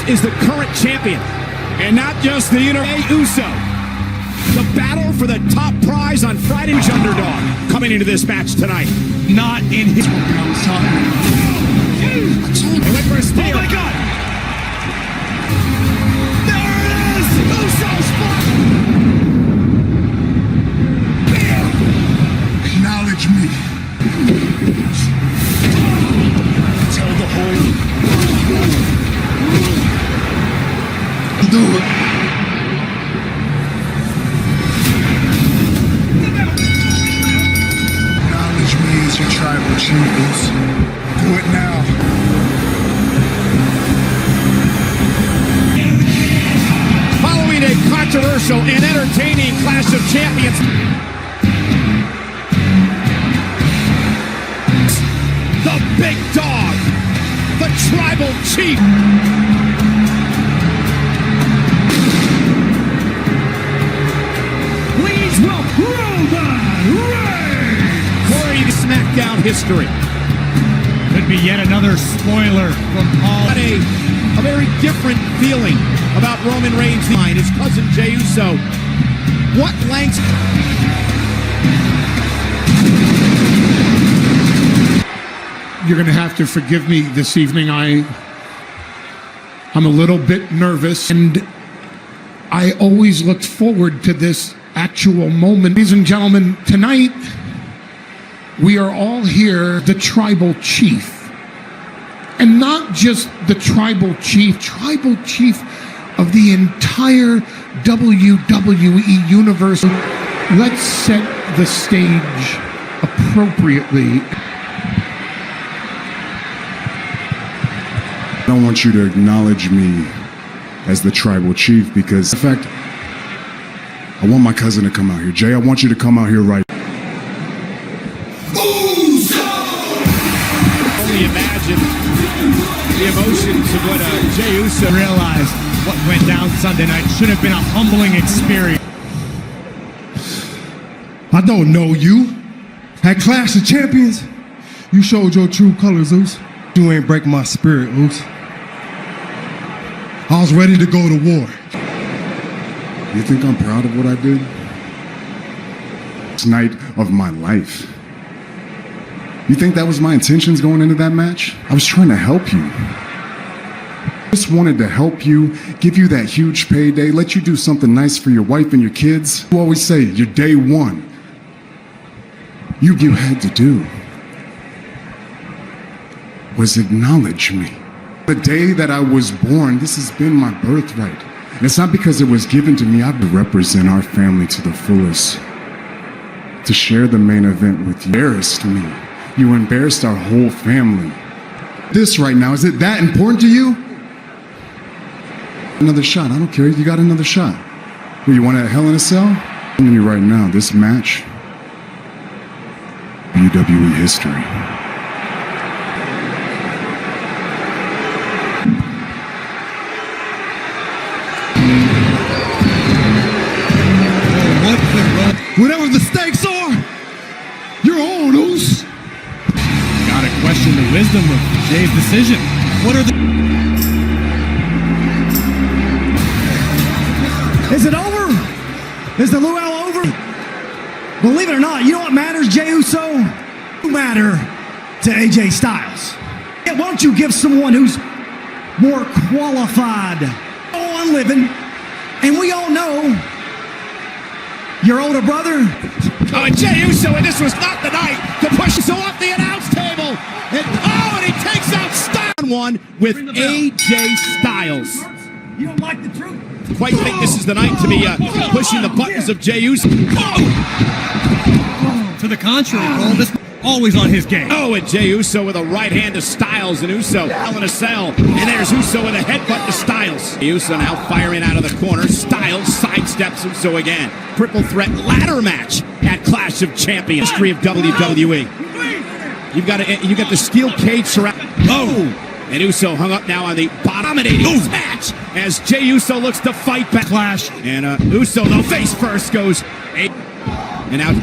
is the current champion. And not just the Uso. The battle for the top prize on Friday's underdog coming into this match tonight. Not in his... I was talking. They went for a spear. Oh my God! There it is! Uso spot! Acknowledge me. Tell the whole... Do it. Acknowledge me as your tribal chiefs. Do it now. Following a controversial and entertaining Clash of Champions. The big dog, the tribal chief. Please welcome Roman Reigns! Corey, SmackDown history. Could be yet another spoiler from Paul. Got a very different feeling about Roman Reigns' mind. His cousin Jey Uso. What lengths? You're going to have to forgive me this evening. I'm a little bit nervous, and I always looked forward to this actual moment. Ladies and gentlemen, tonight we are all here, the tribal chief. And not just the tribal chief of the entire WWE universe. Let's set the stage appropriately. I don't want you to acknowledge me as the tribal chief because, in fact, I want my cousin to come out here. Jay, I want you to come out here right now. Only imagine the emotions of what Jey Uso Realized what went down Sunday night should have been a humbling experience. I don't know you. At Clash of Champions, you showed your true colors, Zeus. You ain't break my spirit, Zeus. I was ready to go to war. You think I'm proud of what I did? It's night of my life. You think that was my intentions going into that match? I was trying to help you. I just wanted to help you, give you that huge payday, let you do something nice for your wife and your kids. You always say, your day one. You had to do was acknowledge me. The day that I was born, this has been my birthright. And it's not because it was given to me. I represent our family to the fullest. To share the main event with you. You embarrassed me. You embarrassed our whole family. This right now, is it that important to you? Another shot. I don't care. You got another shot. Well, you want a Hell in a Cell? I'm telling you right now, this match, WWE history. Whatever the stakes are, you're on, Zeus. Gotta question the wisdom of Jay's decision. What are the... Is it over? Is the luau over? Believe it or not, you know what matters, Jey Uso? You matter to AJ Styles. Yeah, why don't you give someone who's more qualified on living, and we all know your older brother. Oh, and Jey Uso, and this was not the night to push Uso off the announce table. And he takes out Styles. One with AJ Styles. You don't like the truth? Quite think this is the night to be pushing the buttons of Jey Uso. To the contrary, Cole, this always on his game. Oh, and Jey Uso with a right hand to Styles, and Uso Hell in a Cell. And there's Uso with a headbutt to Styles. Uso now firing out of the corner. Styles sidesteps Uso again. Triple threat ladder match at Clash of Champions. History of WWE. You got the steel cage surround. Oh, and Uso hung up now on the dominating match as Jey Uso looks to fight back. Clash. And Uso, though, face first goes. And now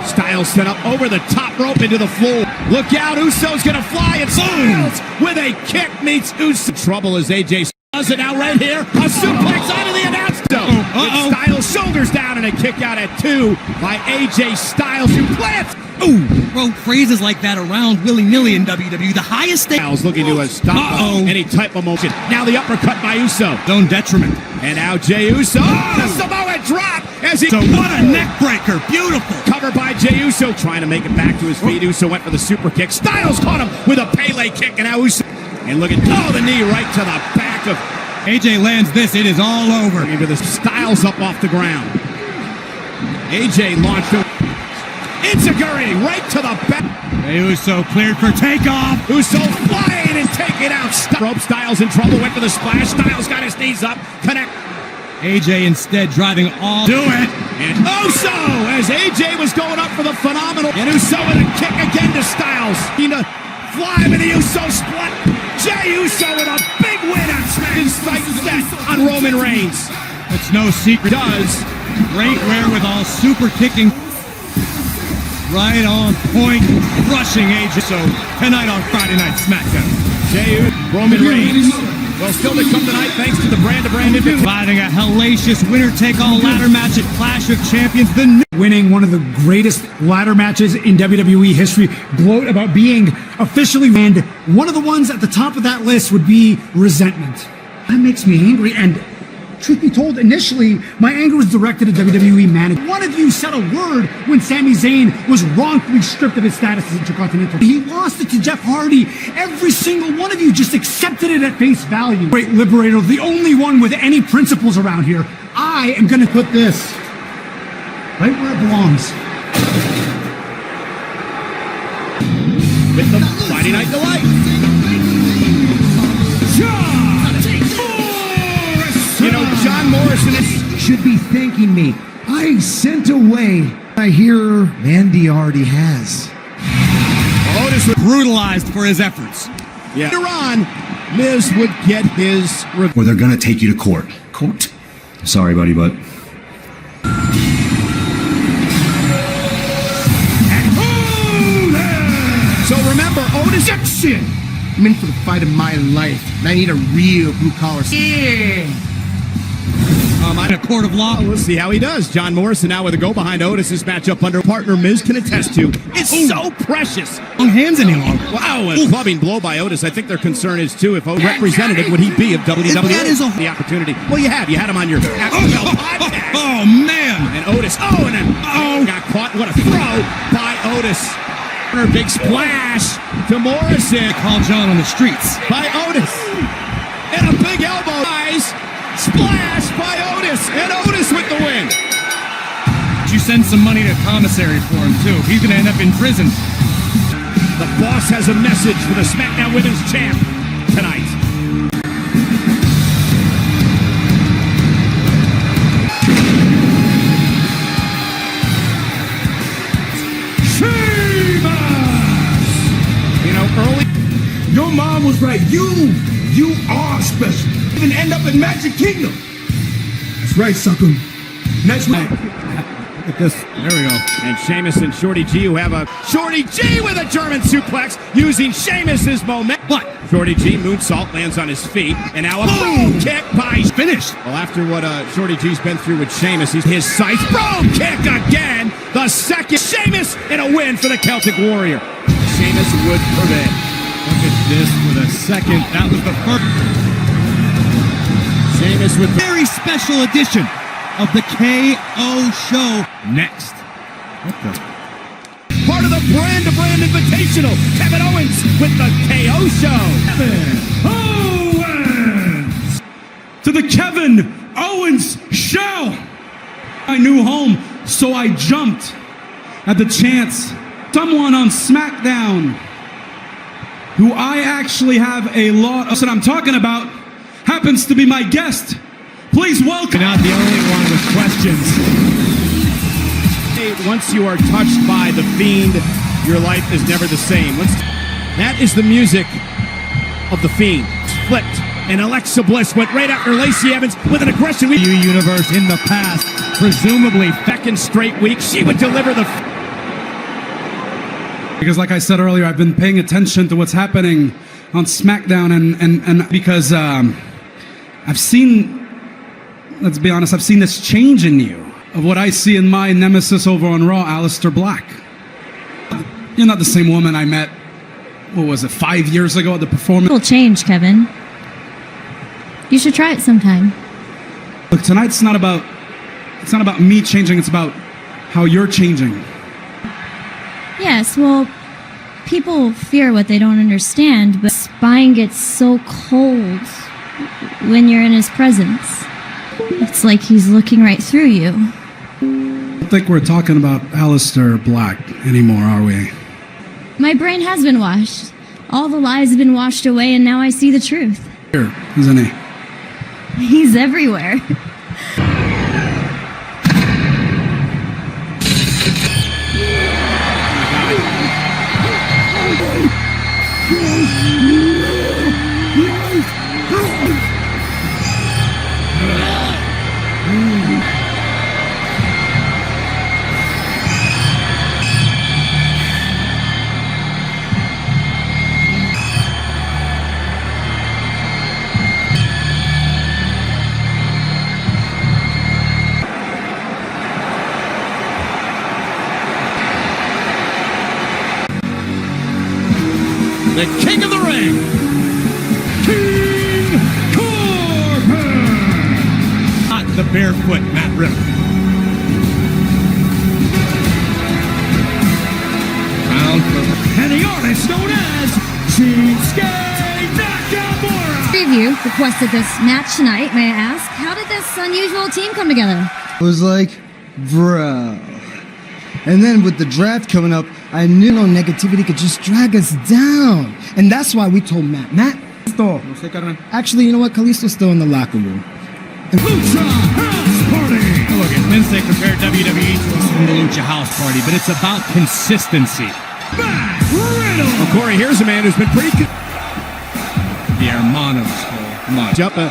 Styles sent up over the top rope into the floor. Look out, Uso's gonna fly, and Styles with a kick meets Uso. Trouble as AJ Does it now right here. A suplex onto the announce zone. With Styles shoulders down and a kick out at 2 by AJ Styles, who plants. Ooh, throw phrases like that around willy-nilly in WWE. The highest stage. Styles looking to stop any type of motion. Now the uppercut by Uso. Own detriment. And now Jey Uso. Oh, the Samoa drop as he. So what a neck breaker. Beautiful. Covered by Jey Uso, trying to make it back to his feet. Uso went for the super kick. Styles caught him with a Pele kick, and now Uso. And look at the knee right to the back of. AJ lands this. It is all over. Into the Styles up off the ground. AJ launched him. Enziguri right to the back. Uso cleared for takeoff. Uso flying and taking out. Rope. Styles in trouble. Went for the splash. Styles got his knees up. Connect. AJ instead driving all. Do it. And Uso as AJ was going up for the phenomenal. And Uso with a kick again to Styles. Fly with the Uso split. Jey Uso with a big win on SmackDown set on Roman Reigns. It's no secret. Does great wherewithal, super kicking. Right on point, crushing AJ. So tonight on Friday Night SmackDown. Roman Reigns. Well, still to come tonight, thanks to the brand-to-brand providing a hellacious winner-take-all ladder match at Clash of Champions. Winning one of the greatest ladder matches in WWE history. Gloat about being officially. And one of the ones at the top of that list would be resentment. That makes me angry. And truth be told, initially, my anger was directed at WWE management. One of you said a word when Sami Zayn was wrongfully stripped of his status as Intercontinental. He lost it to Jeff Hardy. Every single one of you just accepted it at face value. Great Liberator, the only one with any principles around here. I am going to put this right where it belongs. With the Friday Night Delight. You know, John Morrison should be thanking me. I sent away. I hear Mandy already has. Otis was brutalized for his efforts. Yeah. Later on, Miz would get his. Or they're gonna take you to court. Court? Sorry, buddy, but. So remember, Otis action. I'm in for the fight of my life, and I need a real blue collar. Yeah. In a court of law. We'll see how he does. John Morrison now with a go behind Otis. This matchup under partner Miz can attest to. It's so precious. On hands any longer. Wow, a clubbing blow by Otis. I think their concern is too, if a representative would he be of WWE? That is the opportunity. Well, you had him on your podcast. Oh man! And Otis. And then got caught. What a throw by Otis. Big splash to Morrison. Call John on the streets by Otis. And a big elbow. Splash by Otis, and Otis with the win. You send some money to commissary for him too. He's gonna end up in prison. The boss has a message for the SmackDown Women's Champ tonight. Sheamus! You know, early. Your mom was right. You are special. Even end up in Magic Kingdom. That's right, sucker. Next week. Look at this. There we go. And Sheamus and Shorty G who have a Shorty G with a German suplex using Sheamus's momentum. But Shorty G moonsault lands on his feet, and now a boom kick by finished. Well, after what Shorty G's been through with Sheamus, he's his sights. Boom kick again. The second Sheamus and a win for the Celtic Warrior. Sheamus would prevail. Look at this with a second. That was the first. Sheamus with very special edition of the KO show. Next. What the? Part of the brand-to-brand invitational. Kevin Owens with the KO show. Kevin Owens! To the Kevin Owens show! My new home, so I jumped at the chance. Someone on SmackDown who I actually have a lot of, that I'm talking about, happens to be my guest. Please welcome. You're not the only one with questions. Once you are touched by the Fiend, your life is never the same. That is the music of the Fiend. Flipped, and Alexa Bliss went right after Lacey Evans with an aggression. Universe in the past, presumably second straight week, she would deliver the. Because like I said earlier, I've been paying attention to what's happening on SmackDown, and because I've seen, let's be honest, I've seen this change in you of what I see in my nemesis over on Raw, Aleister Black. You're not the same woman I met, what was it, 5 years ago at the performance? It'll change, Kevin. You should try it sometime. Look, tonight's not about me changing, it's about how you're changing. Yes, well, people fear what they don't understand, but spine gets so cold when you're in his presence. It's like he's looking right through you. I don't think we're talking about Aleister Black anymore, are we? My brain has been washed. All the lies have been washed away, and now I see the truth. Here, isn't he? He's everywhere. The king of the ring, King Corbin! not the barefoot Matt Riddle. And the artist known as Shinsuke Nakamura! Preview requested this match tonight. May I ask, how did this unusual team come together? I was like, bro. And then with the draft coming up, I knew no negativity could just drag us down. And that's why we told Matt, actually, you know what? Kalisto's still in the locker room. Lucha House Party! Look, Lindsay compared WWE to the Lucha House Party, but it's about consistency. Matt Riddle! Well, Corey, here's a man who's been pretty good. The Hermanos. Come on. Up a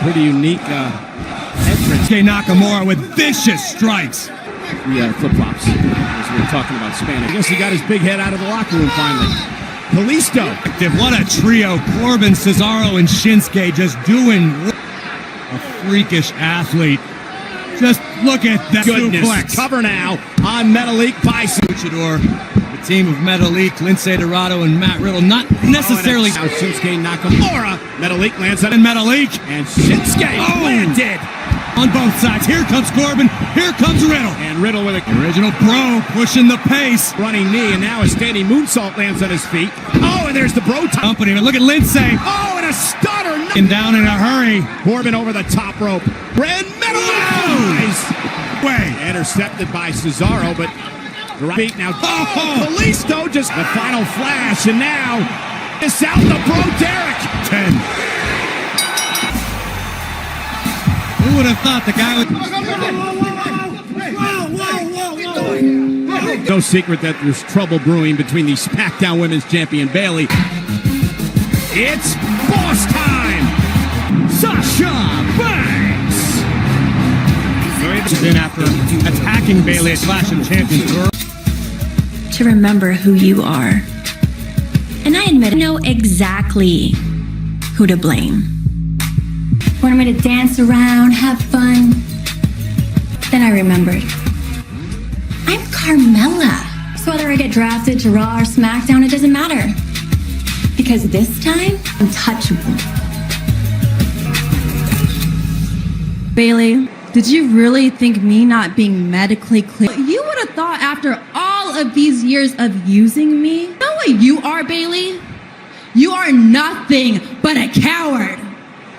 pretty unique entrance. Nakamura with vicious strikes. The flip-flops, as we were talking about Spanish. I guess he got his big head out of the locker room finally. Kalisto. What a trio. Corbin, Cesaro, and Shinsuke just doing a freakish athlete. Just look at that Goodness. suplex. Cover now on Metalik by Luchador. The team of Metalik, Lince Dorado, and Matt Riddle. Not necessarily. Now Shinsuke Nakamura. Metalik lands on And Metalik. And Shinsuke landed. On both sides. Here comes Corbin. Here comes Riddle. And Riddle with a Original Pro pushing the pace. running knee, and now a standing moonsault lands on his feet. Oh, and there's the bro top. Company. But look at Lindsay. Oh, and a stunner. And down in a hurry. Corbin over the top rope. Red metal Way. intercepted by Cesaro, but the right feet now. Oh, Kalisto just the final flash, and now it's out the bro Derek. 10. Who would have thought the guy would... No secret that there's trouble brewing between the SmackDown Women's Champion Bayley. It's boss time! Sasha Banks! Then after attacking Bayley at Clash of Champions Tour. To remember who you are. And I admit, I know exactly who to blame. Wanted me to dance around, have fun. Then I remembered. I'm Carmella. So whether I get drafted to Raw or SmackDown, it doesn't matter. Because this time, I'm untouchable. Bayley, did you really think me not being medically clear? You would have thought after all of these years of using me, you know what you are, Bayley? You are nothing but a coward.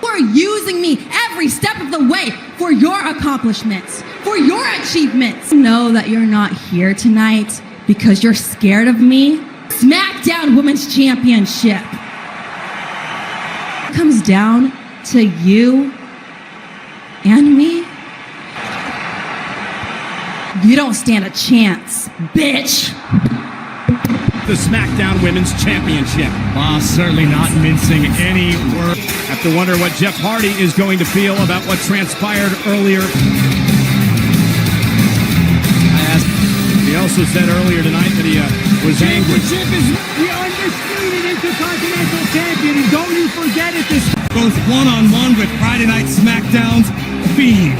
You are using me every step of the way for your accomplishments, for your achievements. Know that you're not here tonight because you're scared of me. SmackDown Women's Championship comes down to you and me. You don't stand a chance, bitch. The SmackDown Women's Championship. Boss certainly not mincing any word. Have to wonder what Jeff Hardy is going to feel about what transpired earlier. I asked, also said earlier tonight that he was angry. Championship is the undisputed Intercontinental Champion, and don't you forget it. This goes one-on-one with Friday Night SmackDown's Fiend.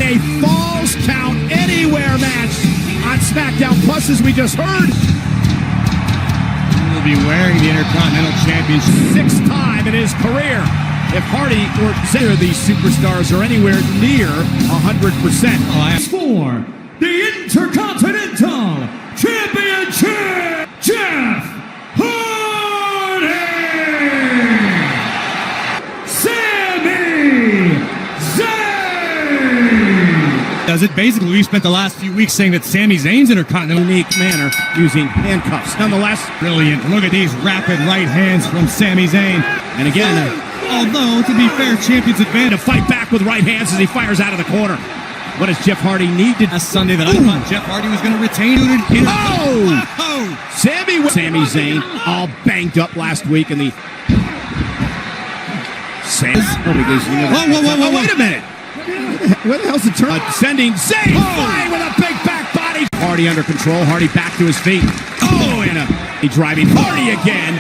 A Falls Count Anywhere match on SmackDown Plus, as we just heard. He will be wearing the Intercontinental Championship. Sixth time in his career. If Hardy or either of these superstars are anywhere near 100%. For the Intercontinental Championship, Jeff Hardy! Sami Zayn! Does it basically? We spent the last few weeks saying that Sami Zayn's Intercontinental Unique manner using handcuffs. Nonetheless, brilliant. Look at these rapid right hands from Sami Zayn. and again, Although, to be fair, champion's advantage. to fight back with right hands as he fires out of the corner. What does Jeff Hardy need to? Last Sunday that I thought Jeff Hardy was going to retain. Sami Zayn all banged up last week in the. Whoa, wait a minute. Where the hell's the turn? Sending Zayn flying with a big back body. Hardy under control. Hardy back to his feet. He driving Hardy again.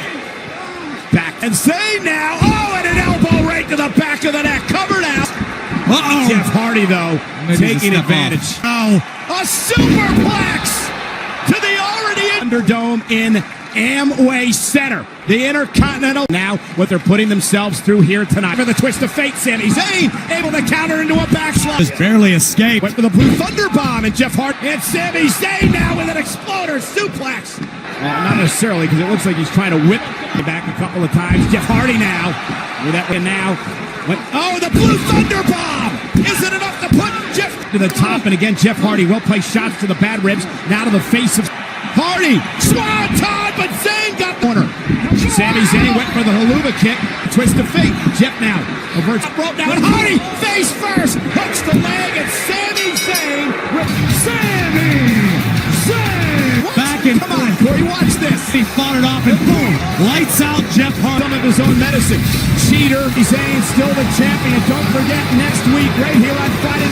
Back and Zayn now. And an elbow right to the back of the neck. Covered out. Jeff Hardy, though, taking advantage. A superplex to the already Thunderdome in Amway Center. The Intercontinental. Now, what they're putting themselves through here tonight. For the twist of fate, Sami Zayn able to counter into a backslide. Just barely escaped. Went for the Blue Thunder Bomb, and Jeff Hardy. And Sami Zayn now with an exploder suplex. Well, not necessarily, because it looks like he's trying to whip it back a couple of times. Jeff Hardy now. With that one now. The Blue Thunder Bomb! Is it enough to put Jeff to the top? And again, Jeff Hardy will play shots to the bad ribs. Now to the face of Hardy. Swanton, but Zayn got corner. Sami Zayn went for the haluva kick. Twist of fate. Jeff now averts rope now. And Hardy face first. Hooks the leg. And Sami Zayn with Sami Zayn. Back and Come on, Corey, watch this. He fought it off and boom. Lights out Jeff Hardy. Some of his own medicine. Cheater. Zayn still the champion. Don't forget next week right here on Friday.